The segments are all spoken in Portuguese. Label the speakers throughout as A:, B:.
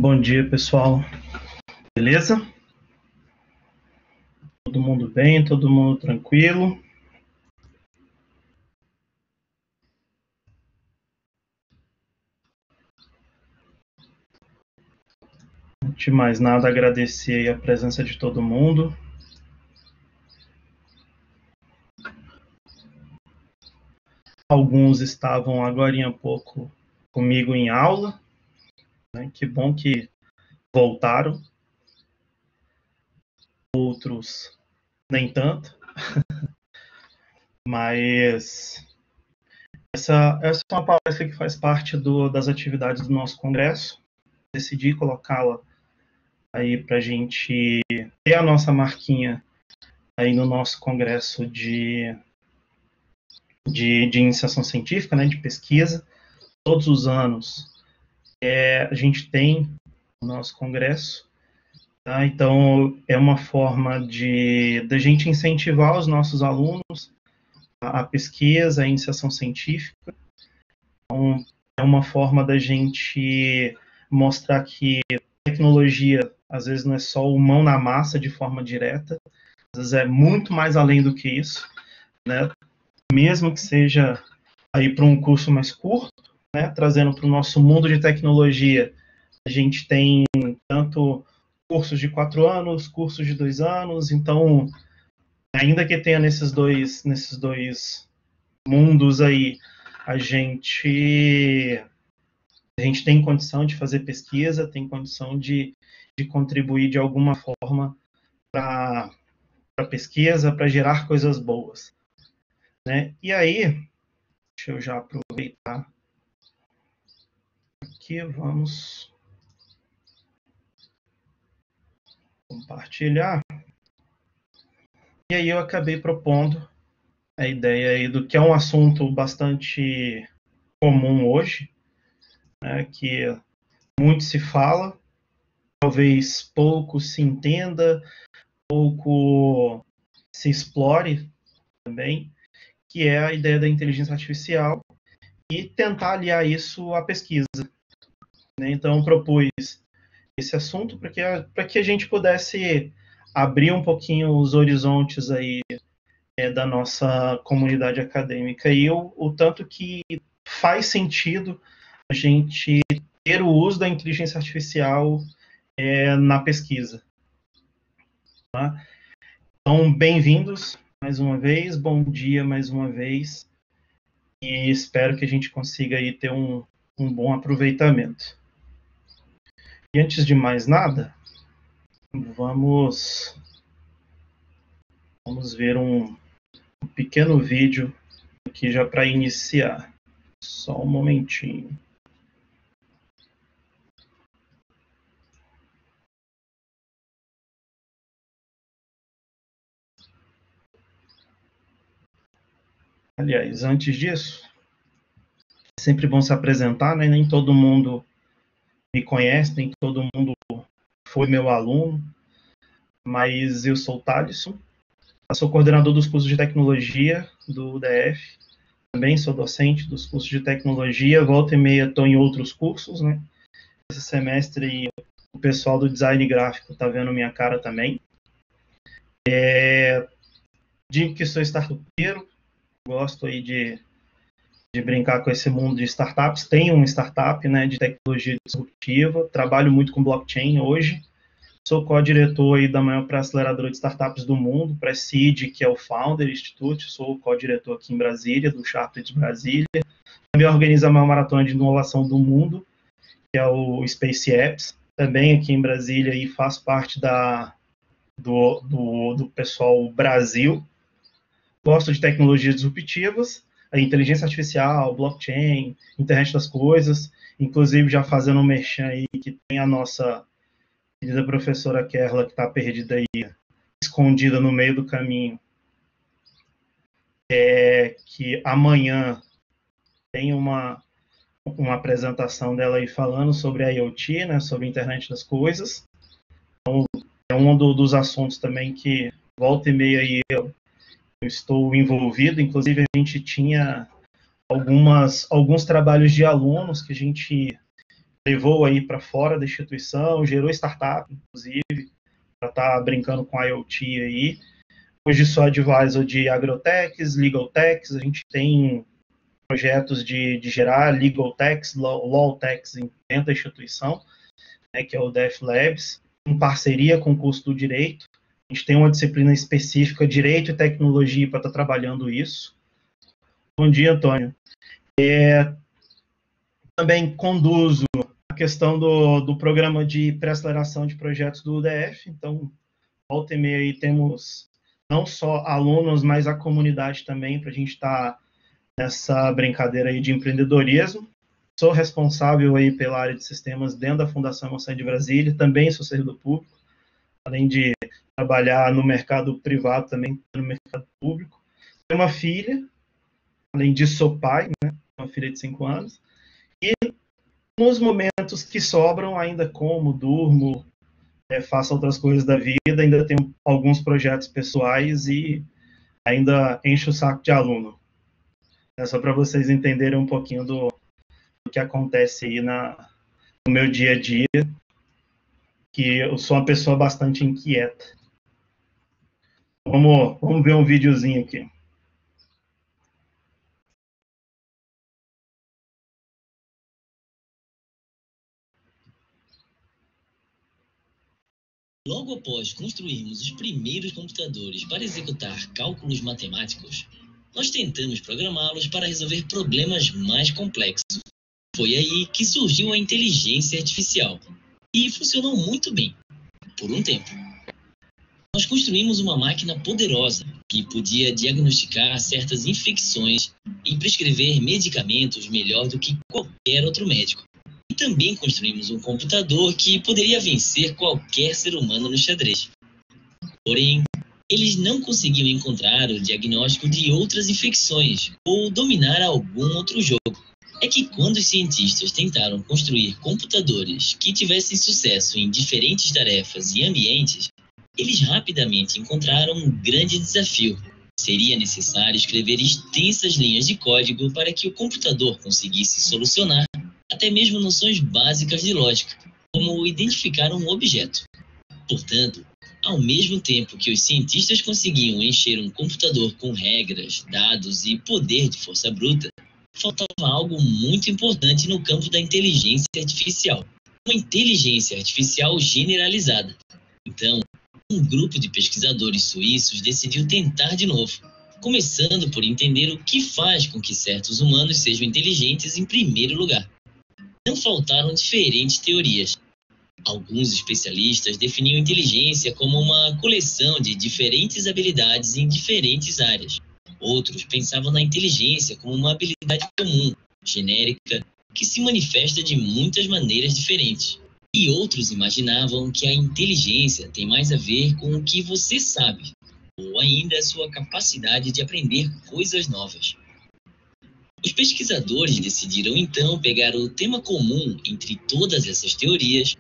A: Bom dia, pessoal. Beleza? Todo mundo bem? Todo mundo tranquilo? Antes de mais nada, agradecer a presença de todo mundo. Alguns estavam agora há pouco comigo em aula, né? Que bom que voltaram. Outros nem tanto. Mas essa é uma palestra que faz parte das atividades do nosso congresso. Decidi colocá-la aí para a gente ter a nossa marquinha aí no nosso congresso de iniciação científica, né, de pesquisa. Todos os anos a gente tem o nosso congresso, tá? Então é uma forma da gente incentivar os nossos alunos a pesquisa, a iniciação científica. Então, é uma forma da gente mostrar que tecnologia, às vezes, não é só o mão na massa de forma direta, às vezes é muito mais além do que isso, né? Mesmo que seja aí para um curso mais curto, né? Trazendo para o nosso mundo de tecnologia, a gente tem tanto cursos de 4 anos, cursos de 2 anos, então, ainda que tenha nesses dois mundos aí, a gente tem condição de fazer pesquisa, tem condição de contribuir de alguma forma para a pesquisa, para gerar coisas boas, né? E aí, deixa eu já aproveitar aqui, vamos compartilhar. E aí eu acabei propondo a ideia aí do que é um assunto bastante comum hoje, né, que muito se fala, talvez pouco se entenda, pouco se explore também, que é a ideia da inteligência artificial e tentar aliar isso à pesquisa, né? Então, propus esse assunto para que a gente pudesse abrir um pouquinho os horizontes aí da nossa comunidade acadêmica e o tanto que faz sentido a gente ter o uso da inteligência artificial na pesquisa. Tá? Então, bem-vindos mais uma vez, bom dia mais uma vez, e espero que a gente consiga aí ter um bom aproveitamento. E antes de mais nada, vamos ver um pequeno vídeo aqui já para iniciar. Só um momentinho. Aliás, antes disso, é sempre bom se apresentar, né? Nem todo mundo me conhece, nem todo mundo foi meu aluno, mas eu sou o Thalisson, sou coordenador dos cursos de tecnologia do UDF, também sou docente dos cursos de tecnologia, volta e meia estou em outros cursos, né? Esse semestre o pessoal do design gráfico está vendo minha cara também. Digo que sou startupeiro, gosto aí de brincar com esse mundo de startups. Tenho uma startup, né, de tecnologia disruptiva, trabalho muito com blockchain hoje. Sou co-diretor aí da maior aceleradora de startups do mundo, Preside, que é o Founder Institute. Sou co-diretor aqui em Brasília, do Sharplets Brasília. Também organizo a maior maratona de inovação do mundo, que é o Space Apps. Também aqui em Brasília e faço parte do pessoal Brasil. Gosto de tecnologias disruptivas, a inteligência artificial, blockchain, internet das coisas, inclusive já fazendo um merchan aí que tem a nossa querida professora Kerla, que está perdida aí, escondida no meio do caminho, que amanhã tem uma apresentação dela aí falando sobre a IoT, né, sobre a internet das coisas. Então, é um dos assuntos também que volta e meia aí eu estou envolvido, inclusive a gente tinha alguns trabalhos de alunos que a gente levou aí para fora da instituição, gerou startup, inclusive, para estar brincando com IoT aí. Hoje sou advisor de agrotechs, legal techs, a gente tem projetos de gerar legal techs, law techs dentro da instituição, né, que é o DF Labs, em parceria com o curso do Direito. A gente tem uma disciplina específica, Direito e Tecnologia, para estar trabalhando isso. Bom dia, Antônio. Também conduzo a questão do programa de pré-aceleração de projetos do UDF, então, volta e meia aí temos não só alunos, mas a comunidade também, para a gente estar nessa brincadeira aí de empreendedorismo. Sou responsável aí pela área de sistemas dentro da Fundação Moçambique de Brasília, também sou servidor público, além de trabalhar no mercado privado, também no mercado público. Tenho uma filha, além disso sou pai, né? Uma filha de 5 anos, e nos momentos que sobram ainda como, durmo, faço outras coisas da vida, ainda tenho alguns projetos pessoais e ainda encho o saco de aluno. É só para vocês entenderem um pouquinho do que acontece aí no meu dia a dia, que eu sou uma pessoa bastante inquieta. Vamos ver um videozinho aqui.
B: Logo após construirmos os primeiros computadores para executar cálculos matemáticos, nós tentamos programá-los para resolver problemas mais complexos. Foi aí que surgiu a inteligência artificial, e funcionou muito bem, por um tempo. Nós construímos uma máquina poderosa que podia diagnosticar certas infecções e prescrever medicamentos melhor do que qualquer outro médico. E também construímos um computador que poderia vencer qualquer ser humano no xadrez. Porém, eles não conseguiam encontrar o diagnóstico de outras infecções ou dominar algum outro jogo. É que quando os cientistas tentaram construir computadores que tivessem sucesso em diferentes tarefas e ambientes, eles rapidamente encontraram um grande desafio. Seria necessário escrever extensas linhas de código para que o computador conseguisse solucionar até mesmo noções básicas de lógica, como identificar um objeto. Portanto, ao mesmo tempo que os cientistas conseguiam encher um computador com regras, dados e poder de força bruta, faltava algo muito importante no campo da inteligência artificial. Uma inteligência artificial generalizada. Então, um grupo de pesquisadores suíços decidiu tentar de novo, começando por entender o que faz com que certos humanos sejam inteligentes em primeiro lugar. Não faltaram diferentes teorias. Alguns especialistas definiam inteligência como uma coleção de diferentes habilidades em diferentes áreas. Outros pensavam na inteligência como uma habilidade comum, genérica, que se manifesta de muitas maneiras diferentes. E outros imaginavam que a inteligência tem mais a ver com o que você sabe, ou ainda a sua capacidade de aprender coisas novas. Os pesquisadores decidiram então pegar o tema comum entre todas essas teorias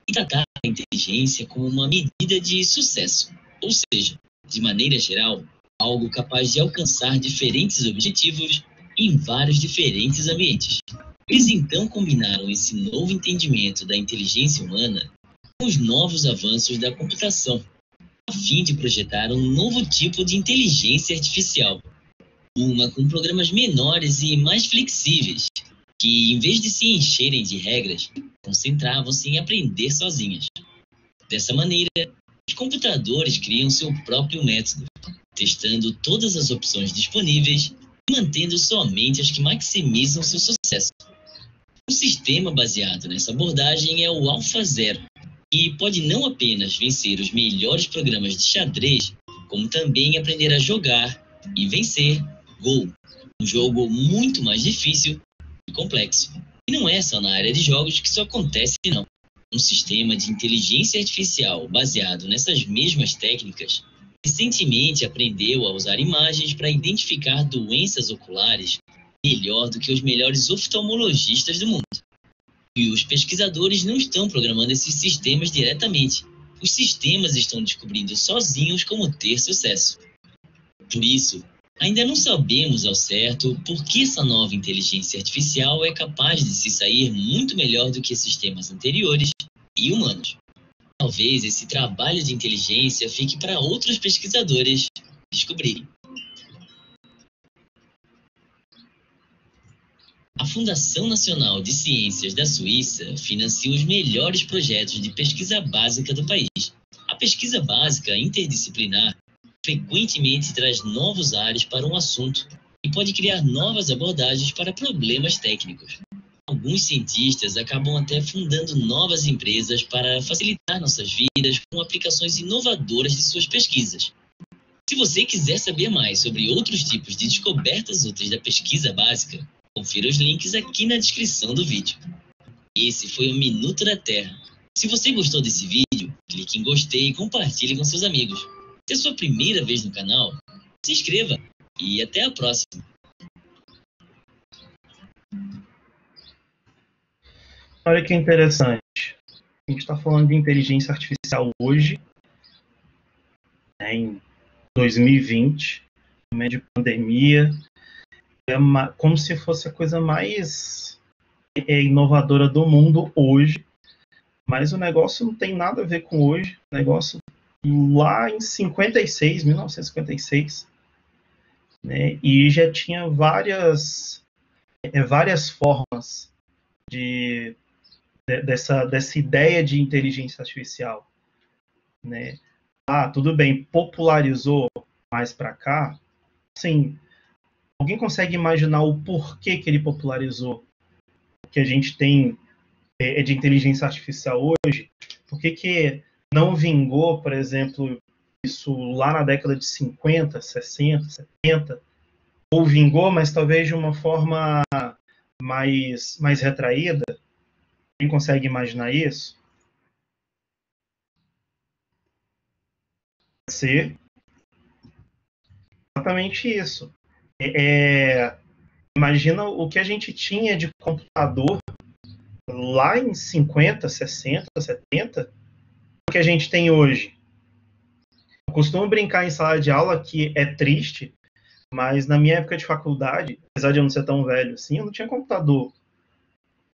B: e tratar a inteligência como uma medida de sucesso, ou seja, de maneira geral, algo capaz de alcançar diferentes objetivos em vários diferentes ambientes. Eles então combinaram esse novo entendimento da inteligência humana com os novos avanços da computação, a fim de projetar um novo tipo de inteligência artificial. Uma com programas menores e mais flexíveis, que, em vez de se encherem de regras, concentravam-se em aprender sozinhas. Dessa maneira, os computadores criam seu próprio método, testando todas as opções disponíveis e mantendo somente as que maximizam seu sucesso. Um sistema baseado nessa abordagem é o AlphaZero, que pode não apenas vencer os melhores programas de xadrez, como também aprender a jogar e vencer Go, um jogo muito mais difícil e complexo. E não é só na área de jogos que isso acontece, não. Um sistema de inteligência artificial baseado nessas mesmas técnicas recentemente aprendeu a usar imagens para identificar doenças oculares melhor do que os melhores oftalmologistas do mundo. E os pesquisadores não estão programando esses sistemas diretamente. Os sistemas estão descobrindo sozinhos como ter sucesso. Por isso, Ainda não sabemos ao certo por que essa nova inteligência artificial é capaz de se sair muito melhor do que sistemas anteriores e humanos. Talvez esse trabalho de inteligência fique para outros pesquisadores descobrirem. A Fundação Nacional de Ciências da Suíça financia os melhores projetos de pesquisa básica do país. A pesquisa básica interdisciplinar frequentemente traz novos ares para um assunto e pode criar novas abordagens para problemas técnicos. Alguns cientistas acabam até fundando novas empresas para facilitar nossas vidas com aplicações inovadoras de suas pesquisas. Se você quiser saber mais sobre outros tipos de descobertas úteis da pesquisa básica, confira os links aqui na descrição do vídeo. Esse foi o Minuto da Terra. Se você gostou desse vídeo, clique em gostei e compartilhe com seus amigos. Se é sua primeira vez no canal, se inscreva e até a próxima.
A: Olha que interessante. A gente está falando de inteligência artificial hoje, em 2020, no meio de pandemia. É como se fosse a coisa mais inovadora do mundo hoje. Mas o negócio não tem nada a ver com hoje. O negócio lá em 1956, né, e já tinha várias formas dessa ideia de inteligência artificial, né? Tudo bem, popularizou mais para cá. Sim, alguém consegue imaginar o porquê que ele popularizou? O que a gente tem de inteligência artificial hoje? Por que não vingou, por exemplo, isso lá na década de 50, 60, 70? Ou vingou, mas talvez de uma forma mais retraída? Quem consegue imaginar isso? Pode ser exatamente isso. Imagina o que a gente tinha de computador lá em 50, 60, 70, o que a gente tem hoje. Eu costumo brincar em sala de aula que é triste, mas na minha época de faculdade, apesar de eu não ser tão velho assim, eu não tinha computador.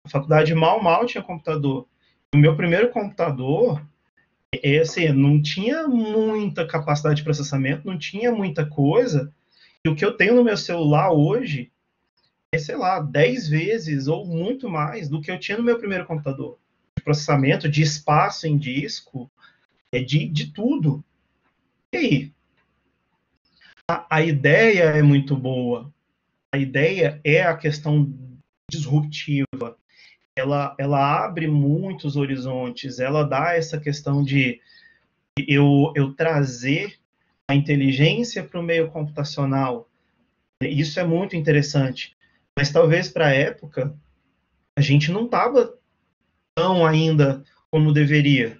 A: A faculdade mal tinha computador. O meu primeiro computador, assim, não tinha muita capacidade de processamento, não tinha muita coisa. E o que eu tenho no meu celular hoje é, sei lá, 10 vezes ou muito mais do que eu tinha no meu primeiro computador. De processamento, de espaço em disco, de tudo. E aí? A ideia é muito boa. A ideia é a questão disruptiva. Ela abre muitos horizontes. Ela dá essa questão de eu trazer a inteligência para o meio computacional. Isso é muito interessante. Mas talvez para a época a gente não estava tão ainda como deveria.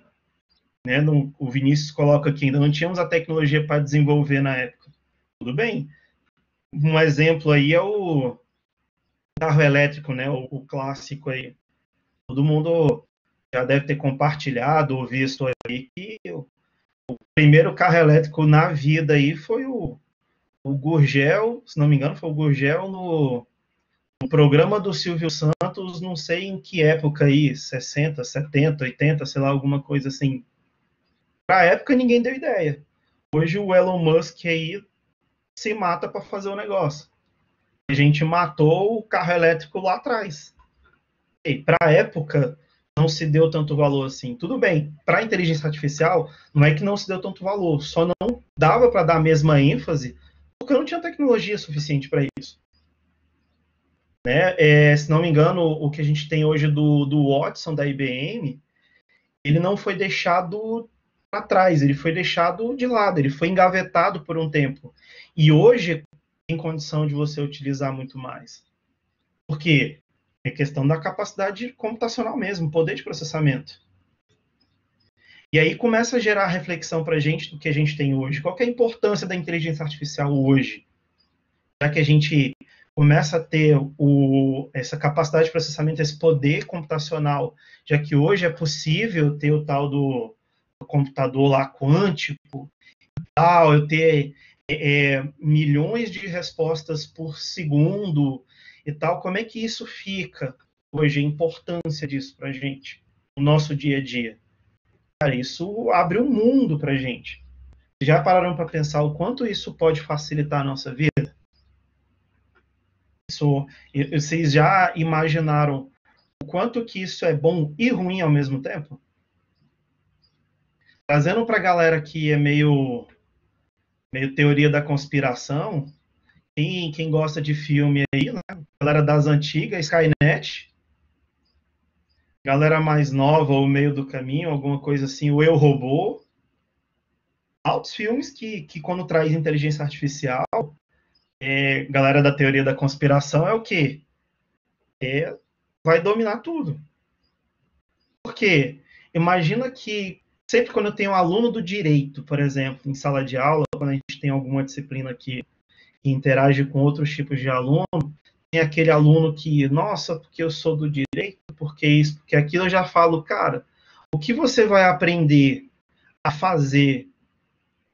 A: Né? O Vinícius coloca aqui, ainda não tínhamos a tecnologia para desenvolver na época. Tudo bem. Um exemplo aí é o carro elétrico, né? O clássico aí. Todo mundo já deve ter compartilhado ou visto aí que o primeiro carro elétrico na vida aí foi o Gurgel, se não me engano, foi o Gurgel no programa do Silvio Santos, não sei em que época aí, 60, 70, 80, sei lá, alguma coisa assim. Pra época ninguém deu ideia. Hoje o Elon Musk aí se mata para fazer o negócio. A gente matou o carro elétrico lá atrás. E para a época não se deu tanto valor assim. Tudo bem, para a inteligência artificial não é que não se deu tanto valor, só não dava para dar a mesma ênfase porque não tinha tecnologia suficiente para isso. Né? Se não me engano, o que a gente tem hoje do Watson da IBM, ele não foi deixado para trás, ele foi deixado de lado, ele foi engavetado por um tempo. E hoje tem condição de você utilizar muito mais. Por quê? É questão da capacidade computacional mesmo, poder de processamento. E aí começa a gerar reflexão para a gente do que a gente tem hoje. Qual que é a importância da inteligência artificial hoje? Já que a gente começa a ter essa capacidade de processamento, esse poder computacional, já que hoje é possível ter o tal do computador lá quântico, eu ter milhões de respostas por segundo e tal, como é que isso fica hoje, a importância disso para a gente, no nosso dia a dia? Cara, isso abre um mundo para a gente. Já pararam para pensar o quanto isso pode facilitar a nossa vida? Vocês já imaginaram o quanto que isso é bom e ruim ao mesmo tempo? Trazendo para a galera que é meio teoria da conspiração, quem gosta de filme aí, né? Galera das antigas, Skynet, galera mais nova ou meio do caminho, alguma coisa assim, o Eu, Robô, altos filmes que quando traz inteligência artificial, galera da teoria da conspiração é o quê? Vai dominar tudo. Por quê? Imagina que sempre quando eu tenho um aluno do direito, por exemplo, em sala de aula, quando a gente tem alguma disciplina que interage com outros tipos de aluno, tem aquele aluno que, nossa, porque eu sou do direito, porque isso, porque aquilo, eu já falo, cara, o que você vai aprender a fazer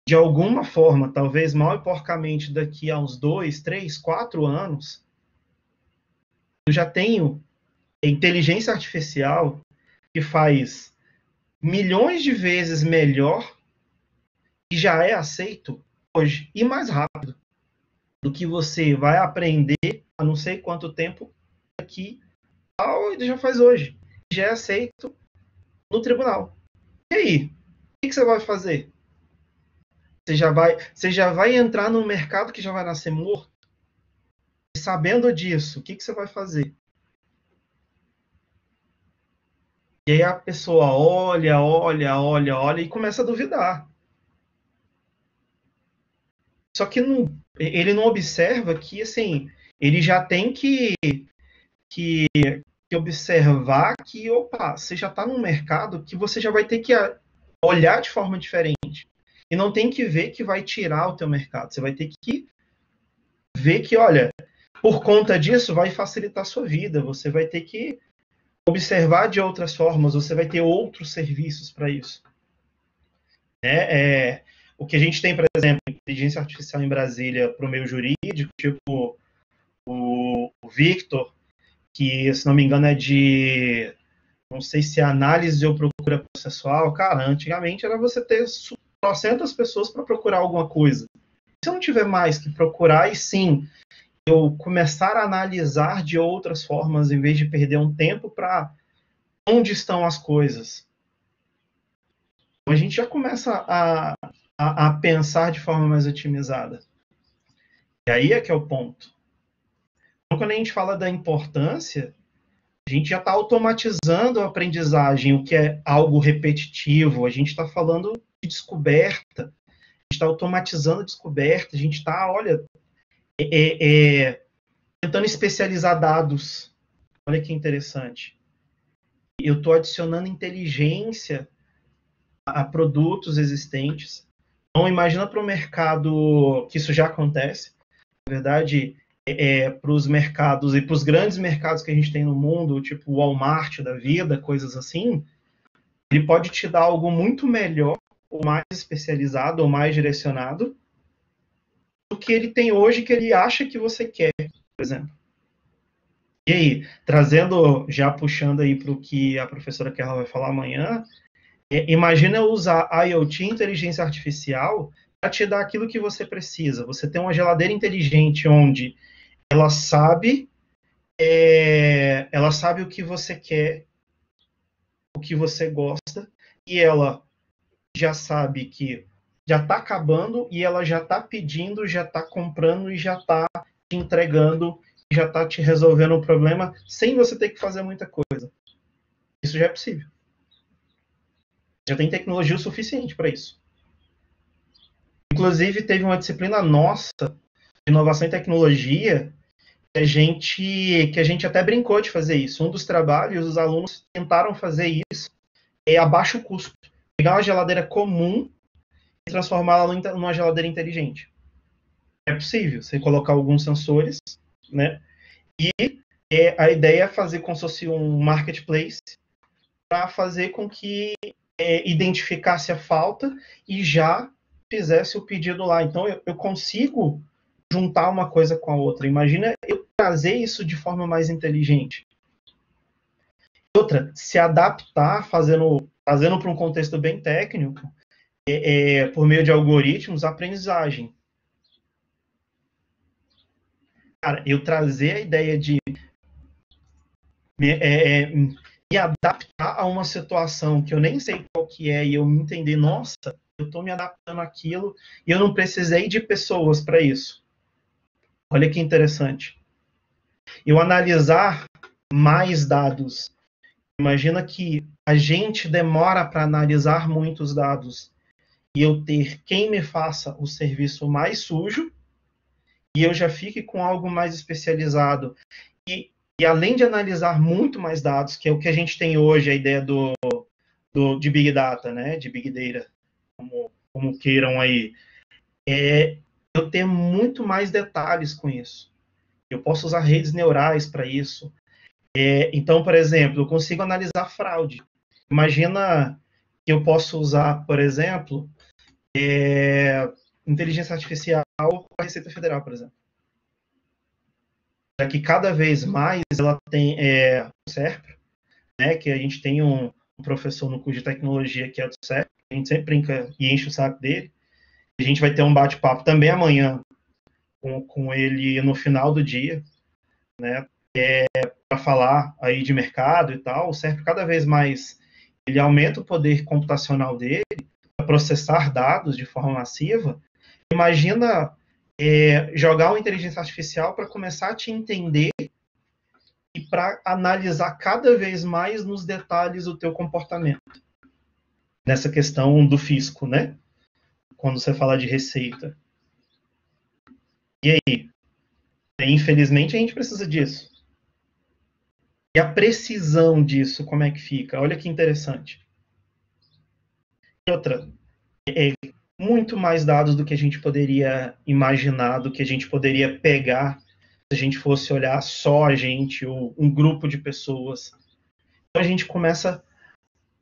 A: de alguma forma, talvez mal e porcamente, daqui a uns 2, 3, 4 anos, eu já tenho inteligência artificial que faz milhões de vezes melhor e já é aceito hoje e mais rápido do que você vai aprender a não sei quanto tempo aqui ele já faz hoje. Já é aceito no tribunal. E aí? O que você vai fazer? Você já vai entrar num mercado que já vai nascer morto? E sabendo disso, o que você vai fazer? E aí a pessoa olha e começa a duvidar. Só que ele não observa que, assim, ele já tem que observar que, opa, você já está num mercado que você já vai ter que olhar de forma diferente. E não tem que ver que vai tirar o teu mercado. Você vai ter que ver que, olha, por conta disso vai facilitar a sua vida. Você vai ter que observar de outras formas. Você vai ter outros serviços para isso. O que a gente tem, por exemplo, inteligência artificial em Brasília para o meio jurídico, tipo o Victor, que, se não me engano, não sei se é análise ou procura processual. Cara, antigamente era você ter trocentas pessoas para procurar alguma coisa. Se eu não tiver mais que procurar, e sim, eu começar a analisar de outras formas, em vez de perder um tempo para onde estão as coisas. Então, a gente já começa a pensar de forma mais otimizada. E aí é que é o ponto. Então, quando a gente fala da importância, a gente já está automatizando a aprendizagem, o que é algo repetitivo. A gente está falando de descoberta, a gente está automatizando a descoberta, a gente está, olha, tentando especializar dados. Olha que interessante. Eu estou adicionando inteligência a produtos existentes. Então, imagina para o mercado que isso já acontece. Na verdade, para os mercados e para os grandes mercados que a gente tem no mundo, tipo o Walmart da vida, coisas assim, ele pode te dar algo muito melhor, ou mais especializado, ou mais direcionado, do que ele tem hoje, que ele acha que você quer, por exemplo. E aí, trazendo, já puxando aí para o que a professora Kerla vai falar amanhã, imagina eu usar IoT, inteligência artificial, para te dar aquilo que você precisa. Você tem uma geladeira inteligente onde ela sabe o que você quer, o que você gosta, e ela já sabe que já está acabando e ela já está pedindo, já está comprando e já está te entregando, já está te resolvendo o problema sem você ter que fazer muita coisa. Isso já é possível. Já tem tecnologia o suficiente para isso. Inclusive, teve uma disciplina nossa de inovação e tecnologia que a gente até brincou de fazer isso. Um dos trabalhos, os alunos tentaram fazer isso a baixo custo. Pegar uma geladeira comum e transformá-la numa geladeira inteligente. É possível, você colocar alguns sensores, né? E a ideia é fazer como se fosse um marketplace para fazer com que identificasse a falta e já fizesse o pedido lá. Então, eu consigo juntar uma coisa com a outra. Imagina eu trazer isso de forma mais inteligente. Outra, se adaptar, fazendo para um contexto bem técnico, por meio de algoritmos, aprendizagem. Cara, eu trazer a ideia de me adaptar a uma situação que eu nem sei qual que é, e eu me entender, nossa, eu estou me adaptando àquilo, e eu não precisei de pessoas para isso. Olha que interessante. Eu analisar mais dados. Imagina que a gente demora para analisar muitos dados, e eu ter quem me faça o serviço mais sujo, e eu já fique com algo mais especializado. E além de analisar muito mais dados, que é o que a gente tem hoje, a ideia de Big Data, né? De Big Data, como queiram aí, eu ter muito mais detalhes com isso. Eu posso usar redes neurais para isso. Então, por exemplo, eu consigo analisar fraude. Imagina que eu posso usar, por exemplo, inteligência artificial para a Receita Federal, por exemplo. Já que cada vez mais ela tem o SERPRO, né, que a gente tem um professor no curso de tecnologia que é do SERPRO, a gente sempre brinca e enche o saco dele. A gente vai ter um bate-papo também amanhã com ele no final do dia, né, para falar aí de mercado e tal. O SERPRO cada vez mais ele aumenta o poder computacional dele para processar dados de forma massiva. Imagina jogar uma inteligência artificial para começar a te entender e para analisar cada vez mais nos detalhes o teu comportamento. Nessa questão do fisco, né? Quando você fala de receita. E aí? Infelizmente, a gente precisa disso. E a precisão disso, como é que fica? Olha que interessante. E outra, muito mais dados do que a gente poderia imaginar, do que a gente poderia pegar se a gente fosse olhar só a gente ou um grupo de pessoas. Então a gente começa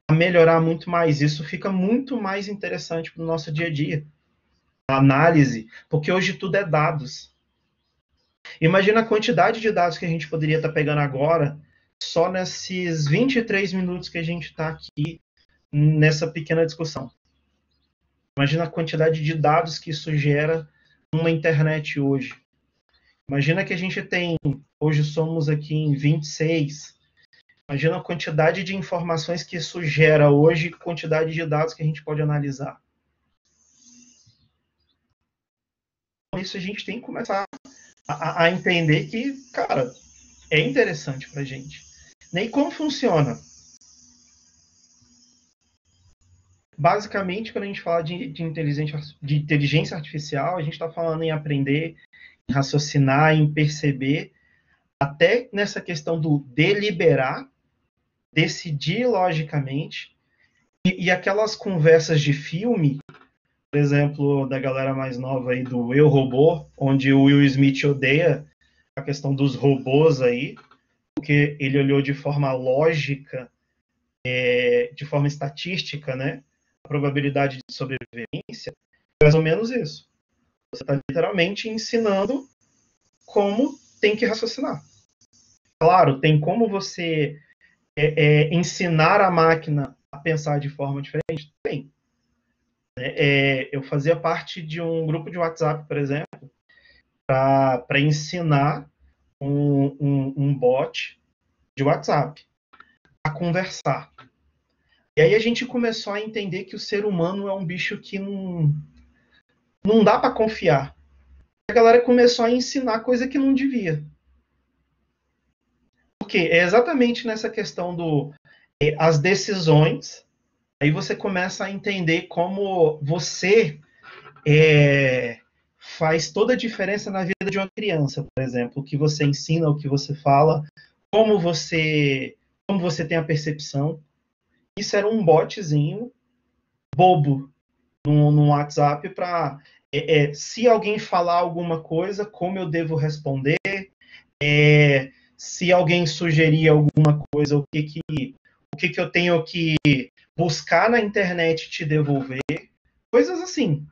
A: a melhorar muito mais. Isso fica muito mais interessante para o nosso dia a dia. A análise, porque hoje tudo é dados. Imagina a quantidade de dados que a gente poderia estar pegando agora, só nesses 23 minutos que a gente está aqui nessa pequena discussão. Imagina a quantidade de dados que isso gera numa internet hoje. Imagina que a gente tem, hoje somos aqui em 26. Imagina a quantidade de informações que isso gera hoje, quantidade de dados que a gente pode analisar. Por isso a gente tem que começar a entender que, cara, é interessante pra gente. Nem como funciona. Basicamente, quando a gente fala de inteligência artificial, a gente está falando em aprender, em raciocinar, em perceber, até nessa questão do deliberar, decidir logicamente, e aquelas conversas de filme, por exemplo, da galera mais nova aí do Eu, Robô, onde o Will Smith odeia a questão dos robôs aí, porque ele olhou de forma lógica, de forma estatística, né, a probabilidade de sobrevivência, é mais ou menos isso. Você está literalmente ensinando como tem que raciocinar. Claro, tem como você ensinar a máquina a pensar de forma diferente? Tem. Eu fazia parte de um grupo de WhatsApp, por exemplo, para ensinar um bot de WhatsApp a conversar. E aí a gente começou a entender que o ser humano é um bicho que não dá para confiar. A galera começou a ensinar coisa que não devia. Porque é exatamente nessa questão as decisões, aí você começa a entender como você faz toda a diferença na vida de uma criança, por exemplo. O que você ensina, o que você fala, como você tem a percepção. Isso era um botzinho bobo no WhatsApp para se alguém falar alguma coisa, como eu devo responder, se alguém sugerir alguma coisa, o que eu tenho que buscar na internet e te devolver, coisas assim.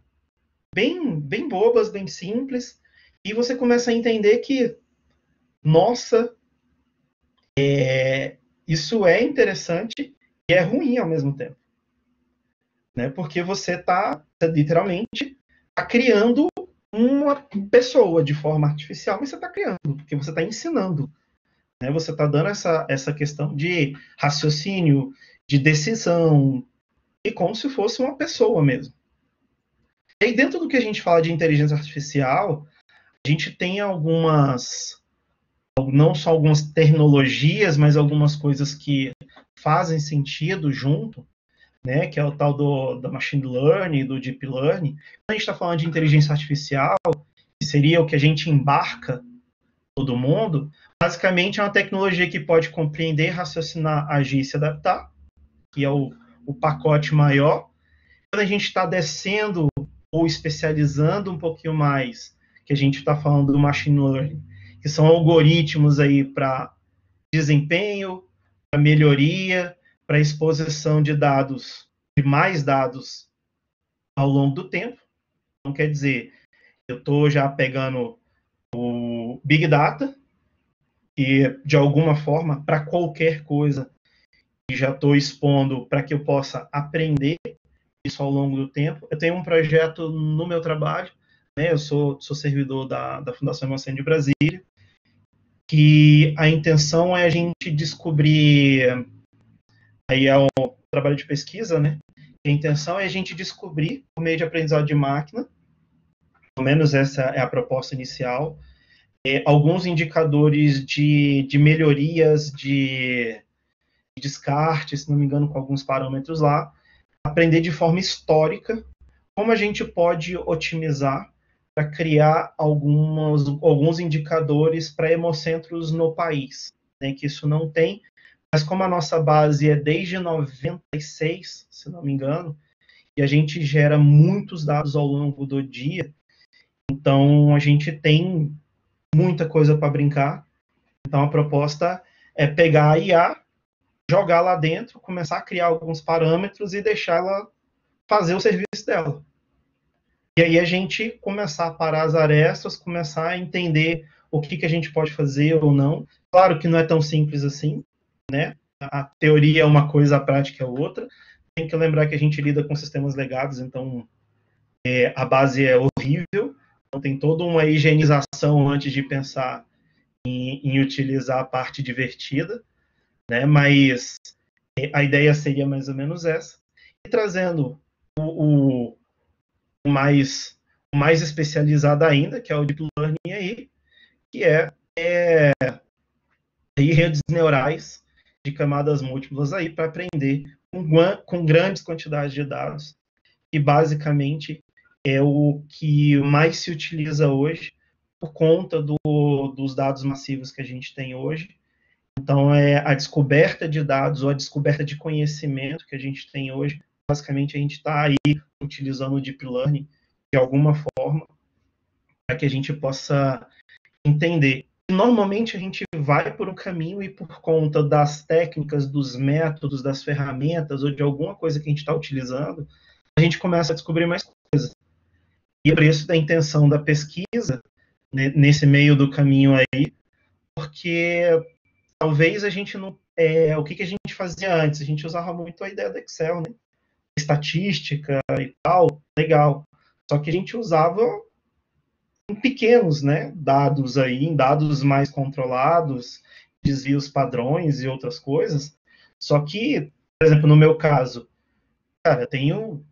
A: bem bobas, bem simples, e você começa a entender que, nossa, isso é interessante e é ruim ao mesmo tempo. Né? Porque você está, literalmente, criando uma pessoa de forma artificial, mas você está criando, porque você está ensinando. Né? Você está dando essa questão de raciocínio, de decisão, e como se fosse uma pessoa mesmo. E aí, dentro do que a gente fala de inteligência artificial, a gente tem não só algumas tecnologias, mas algumas coisas que fazem sentido junto, né, que é o tal do machine learning, do deep learning. Quando a gente está falando de inteligência artificial, que seria o que a gente embarca todo mundo, basicamente é uma tecnologia que pode compreender, raciocinar, agir e se adaptar, que é o pacote maior. Quando a gente está descendo ou especializando um pouquinho mais, que a gente está falando do machine learning, que são algoritmos aí para desempenho, para melhoria, para exposição de dados, de mais dados ao longo do tempo. Então, quer dizer, eu estou já pegando o Big Data, e de alguma forma, para qualquer coisa, e já estou expondo para que eu possa aprender isso ao longo do tempo. Eu tenho um projeto no meu trabalho, né, eu sou servidor da Fundação Hemocentro de Brasília, que a intenção é a gente descobrir, aí é um trabalho de pesquisa, né? A intenção é a gente descobrir, por meio de aprendizado de máquina, pelo menos essa é a proposta inicial, alguns indicadores de melhorias, de descarte, se não me engano, com alguns parâmetros lá, aprender de forma histórica como a gente pode otimizar para criar alguns indicadores para hemocentros no país, né, que isso não tem, mas como a nossa base é desde 96, se não me engano, e a gente gera muitos dados ao longo do dia, então a gente tem muita coisa para brincar. Então a proposta é pegar a IA, jogar lá dentro, começar a criar alguns parâmetros e deixar ela fazer o serviço dela. E aí a gente começar a parar as arestas, começar a entender o que a gente pode fazer ou não. Claro que não é tão simples assim, né? A teoria é uma coisa, a prática é outra. Tem que lembrar que a gente lida com sistemas legados, então a base é horrível. Então tem toda uma higienização antes de pensar em utilizar a parte divertida, né? Mas a ideia seria mais ou menos essa. E trazendo o mais especializado ainda, que é o Deep Learning aí, que é aí redes neurais de camadas múltiplas aí para aprender com grandes quantidades de dados, que basicamente é o que mais se utiliza hoje por conta dos dados massivos que a gente tem hoje. Então, a descoberta de dados ou a descoberta de conhecimento que a gente tem hoje, basicamente a gente está aí utilizando o Deep Learning de alguma forma para que a gente possa entender. Normalmente a gente vai por um caminho e por conta das técnicas, dos métodos, das ferramentas ou de alguma coisa que a gente está utilizando, a gente começa a descobrir mais coisas. E é por isso da intenção da pesquisa, né, nesse meio do caminho aí, porque talvez a gente não... o que a gente fazia antes? A gente usava muito a ideia do Excel, né? Estatística e tal, legal. Só que a gente usava em pequenos, né, dados aí, em dados mais controlados, desvios padrões e outras coisas. Só que, por exemplo, no meu caso, cara, eu tenho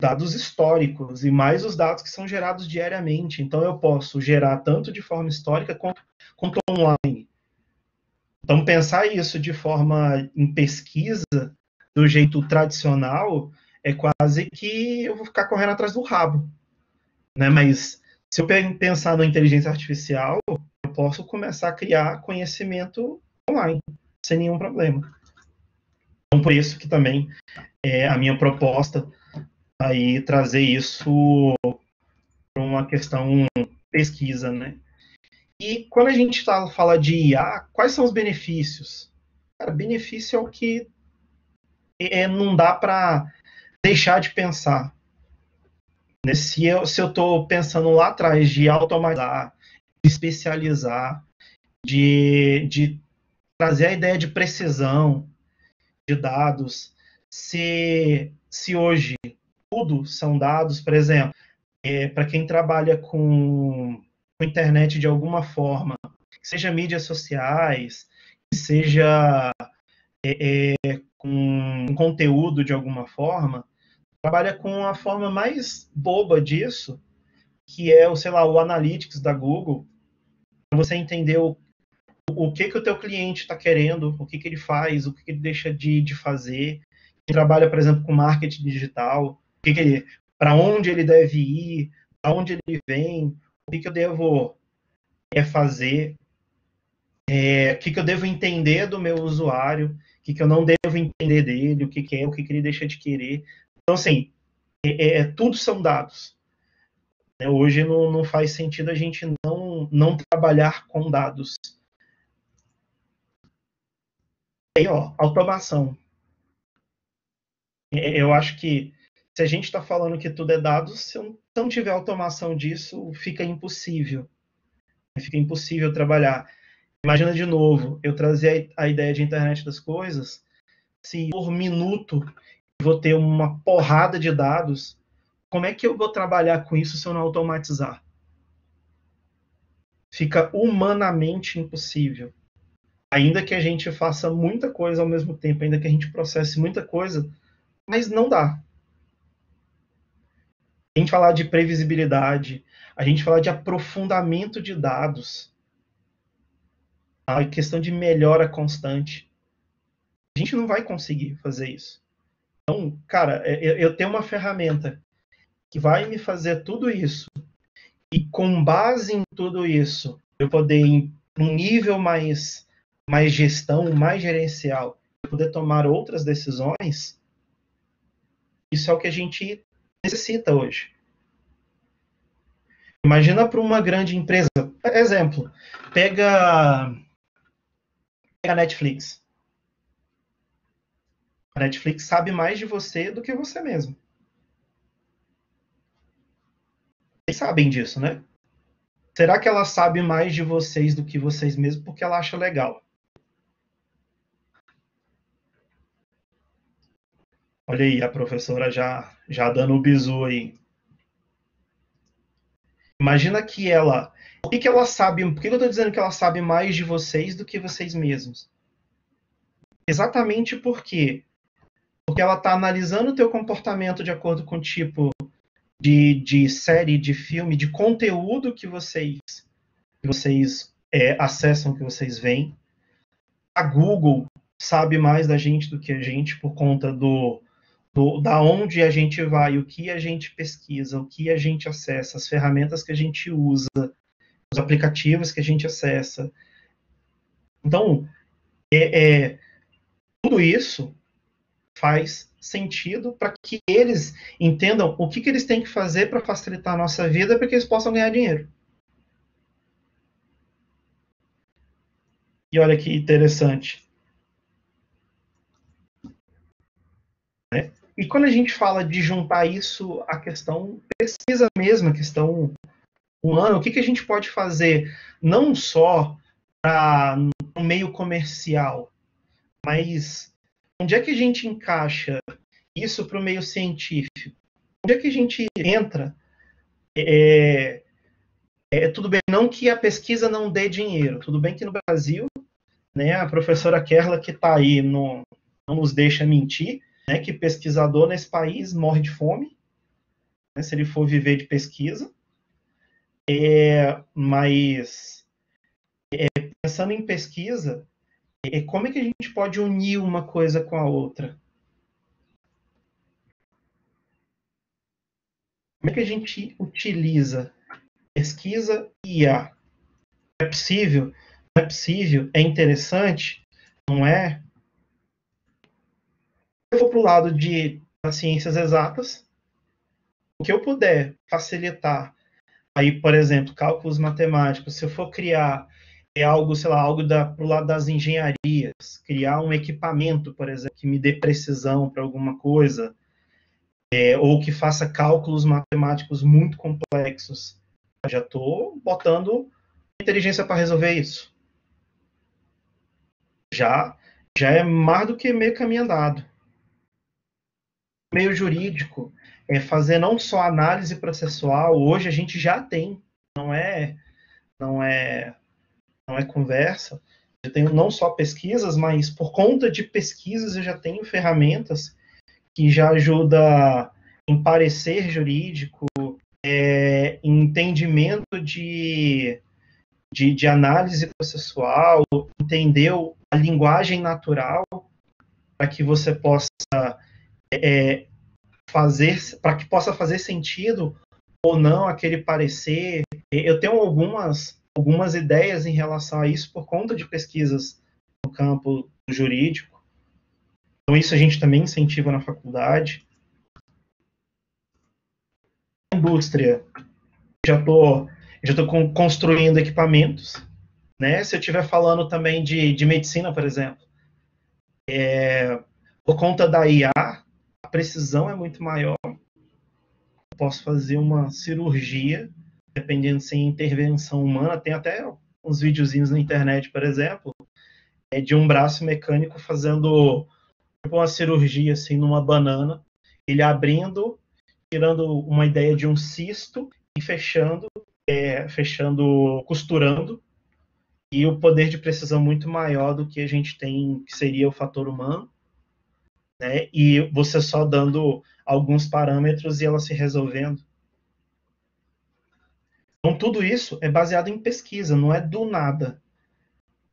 A: dados históricos e mais os dados que são gerados diariamente. Então eu posso gerar tanto de forma histórica quanto online. Então pensar isso de forma em pesquisa, do jeito tradicional, é quase que eu vou ficar correndo atrás do rabo, né? Mas se eu pensar na inteligência artificial, eu posso começar a criar conhecimento online, sem nenhum problema. Então, por isso que também é a minha proposta aí trazer isso para uma questão pesquisa, né? E quando a gente fala de IA, quais são os benefícios? Cara, benefício é o que não dá para deixar de pensar. Se eu estou pensando lá atrás de automatizar, de especializar, de trazer a ideia de precisão de dados, se hoje tudo são dados, por exemplo, para quem trabalha com internet de alguma forma, seja mídias sociais, seja com conteúdo de alguma forma, trabalha com a forma mais boba disso, que é sei lá, o Analytics da Google, para você entender o que o teu cliente está querendo, o que ele faz, o que ele deixa de fazer. Quem trabalha, por exemplo, com marketing digital, para onde ele deve ir, para onde ele vem, o que eu devo fazer, o que eu devo entender do meu usuário, o que eu não devo entender dele, o que é, o que ele deixa de querer. Então, assim, tudo são dados. Hoje não faz sentido a gente não trabalhar com dados. Aí, ó, automação. Eu acho que se a gente está falando que tudo é dados, se não tiver automação disso, fica impossível. Fica impossível trabalhar. Imagina de novo, eu trazer a ideia de internet das coisas, se por minuto eu vou ter uma porrada de dados, como é que eu vou trabalhar com isso se eu não automatizar? Fica humanamente impossível. Ainda que a gente faça muita coisa ao mesmo tempo, ainda que a gente processe muita coisa, mas não dá. A gente falar de previsibilidade, a gente falar de aprofundamento de dados, a questão de melhora constante, a gente não vai conseguir fazer isso. Então, cara, eu tenho uma ferramenta que vai me fazer tudo isso, e com base em tudo isso, eu poder, em um nível mais gestão, mais gerencial, poder tomar outras decisões, isso é o que a gente necessita hoje. Imagina para uma grande empresa, exemplo, pega a Netflix. A Netflix sabe mais de você do que você mesmo. Vocês sabem disso, né? Será que ela sabe mais de vocês do que vocês mesmos porque ela acha legal? Olha aí, a professora já dando o bizu aí. Imagina que ela... Por que ela sabe... Por que eu estou dizendo que ela sabe mais de vocês do que vocês mesmos? Exatamente porque ela está analisando o teu comportamento de acordo com o tipo de série, de filme, de conteúdo que vocês acessam, que vocês veem. A Google sabe mais da gente do que a gente por conta da onde a gente vai, o que a gente pesquisa, o que a gente acessa, as ferramentas que a gente usa, os aplicativos que a gente acessa. Então, tudo isso faz sentido para que eles entendam o que eles têm que fazer para facilitar a nossa vida para que eles possam ganhar dinheiro. E olha que interessante. Né? E quando a gente fala de juntar isso à questão pesquisa mesmo, a questão humana, o que a gente pode fazer não só para no meio comercial, mas onde é que a gente encaixa isso para o meio científico? Onde é que a gente entra? Tudo bem, não que a pesquisa não dê dinheiro, tudo bem que no Brasil, né, a professora Kerla que está aí não nos deixa mentir, né, que pesquisador nesse país morre de fome, né, se ele for viver de pesquisa, mas pensando em pesquisa, como é que a gente pode unir uma coisa com a outra? Como é que a gente utiliza pesquisa e IA? É possível? Não é possível? É interessante? Não é? Eu vou para o lado das ciências exatas, o que eu puder facilitar, aí, por exemplo, cálculos matemáticos, se eu for criar algo, sei lá, algo para o lado das engenharias, criar um equipamento, por exemplo, que me dê precisão para alguma coisa, ou que faça cálculos matemáticos muito complexos. Eu já estou botando inteligência para resolver isso. Já é mais do que meio caminho andado. Meio jurídico, fazer não só análise processual, hoje a gente já tem, não é conversa. Eu tenho não só pesquisas, mas por conta de pesquisas eu já tenho ferramentas que já ajudam em parecer jurídico, em entendimento de análise processual, entender a linguagem natural para que você possa para que possa fazer sentido ou não aquele parecer. Eu tenho algumas ideias em relação a isso por conta de pesquisas no campo jurídico. Então isso a gente também incentiva na faculdade. Na indústria, já estou construindo equipamentos, né? Se eu estiver falando também de medicina, por exemplo, por conta da IA, a precisão é muito maior. Eu posso fazer uma cirurgia, dependendo se é intervenção humana. Tem até uns videozinhos na internet, por exemplo, de um braço mecânico fazendo uma cirurgia assim numa banana, ele abrindo, tirando uma ideia de um cisto e fechando, costurando, e o poder de precisão muito maior do que a gente tem, que seria o fator humano, né? E você só dando alguns parâmetros e ela se resolvendo. Então, tudo isso é baseado em pesquisa, não é do nada.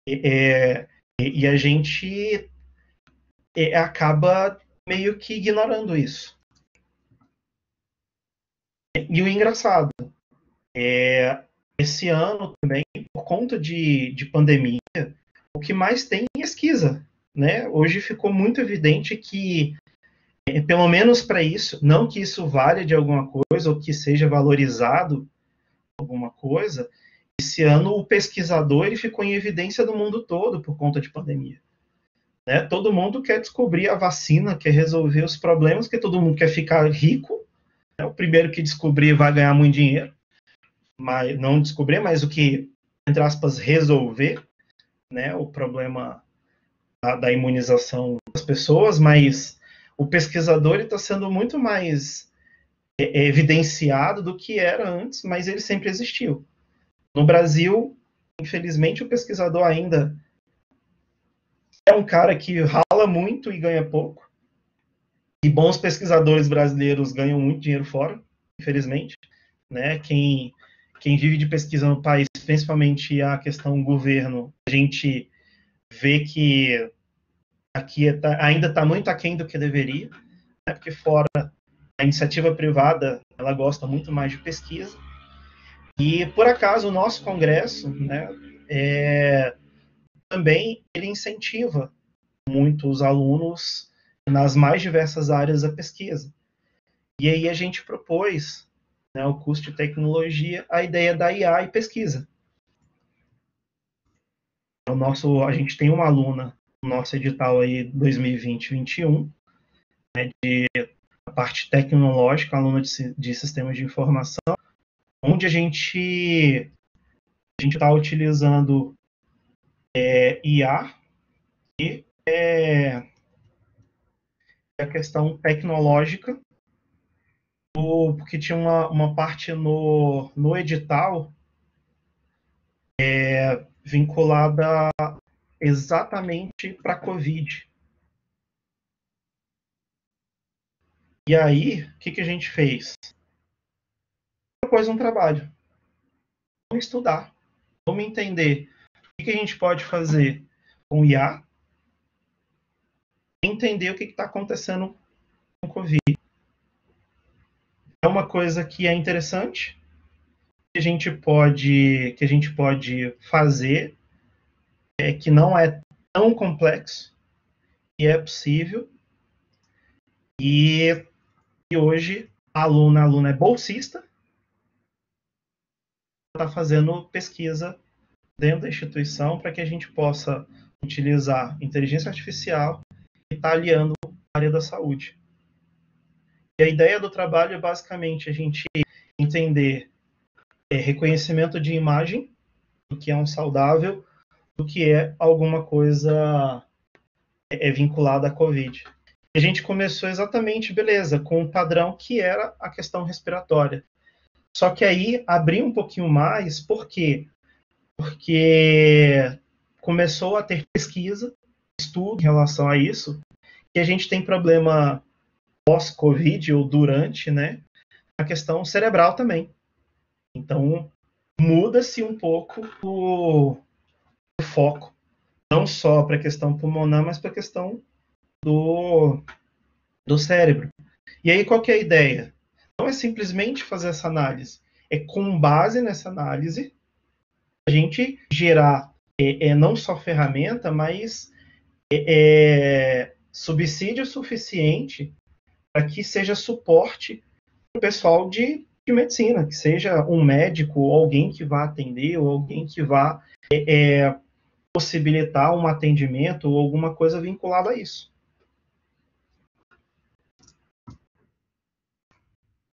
A: E a gente acaba meio que ignorando isso. E o engraçado, esse ano também, por conta de pandemia, o que mais tem é pesquisa, né? Hoje ficou muito evidente que, pelo menos para isso, não que isso valha de alguma coisa ou que seja valorizado alguma coisa, esse ano o pesquisador ele ficou em evidência do mundo todo por conta de pandemia. Né? Todo mundo quer descobrir a vacina, quer resolver os problemas, que todo mundo quer ficar rico. Né? O primeiro que descobrir vai ganhar muito dinheiro, mas não descobrir, mas o que, entre aspas, resolver, né, o problema da imunização das pessoas, mas o pesquisador está sendo muito mais evidenciado do que era antes, mas ele sempre existiu. No Brasil, infelizmente, o pesquisador ainda é um cara que rala muito e ganha pouco. E bons pesquisadores brasileiros ganham muito dinheiro fora, infelizmente. Né? Quem vive de pesquisa no país, principalmente a questão governo, a gente vê que aqui ainda está muito aquém do que deveria, né? Porque fora a iniciativa privada, ela gosta muito mais de pesquisa. E, por acaso, o nosso congresso, né, também ele incentiva muito os alunos nas mais diversas áreas da pesquisa. E aí a gente propôs, né, o curso de tecnologia, a ideia da IA e pesquisa. A gente tem uma aluna no nosso edital aí 2020-21, né, de a parte tecnológica, aluna de sistemas de informação, onde a gente está utilizando IA e a questão tecnológica, porque tinha uma parte no edital vinculada exatamente para a Covid. E aí, o que a gente fez? Propôs um trabalho. Vamos estudar, vamos entender o que a gente pode fazer com IA, entender o que está acontecendo com a Covid. É uma coisa que é interessante, que a gente pode fazer, que não é tão complexo, e é possível. E hoje a aluna é bolsista, está fazendo pesquisa dentro da instituição para que a gente possa utilizar inteligência artificial e está aliando a área da saúde. E a ideia do trabalho é basicamente a gente entender reconhecimento de imagem, do que é um saudável, do que é alguma coisa vinculada à Covid. A gente começou exatamente, beleza, com um padrão que era a questão respiratória. Só que aí abriu um pouquinho mais, por quê? Porque começou a ter pesquisa, estudo em relação a isso, que a gente tem problema pós-Covid ou durante, né? A questão cerebral também. Então, muda-se um pouco o foco, não só para a questão pulmonar, mas para a questão do cérebro. E aí, qual que é a ideia? Não é simplesmente fazer essa análise, é com base nessa análise a gente gerar não só ferramenta, mas subsídio suficiente para que seja suporte para o pessoal de medicina, que seja um médico, ou alguém que vá atender, ou alguém que vá possibilitar um atendimento ou alguma coisa vinculada a isso.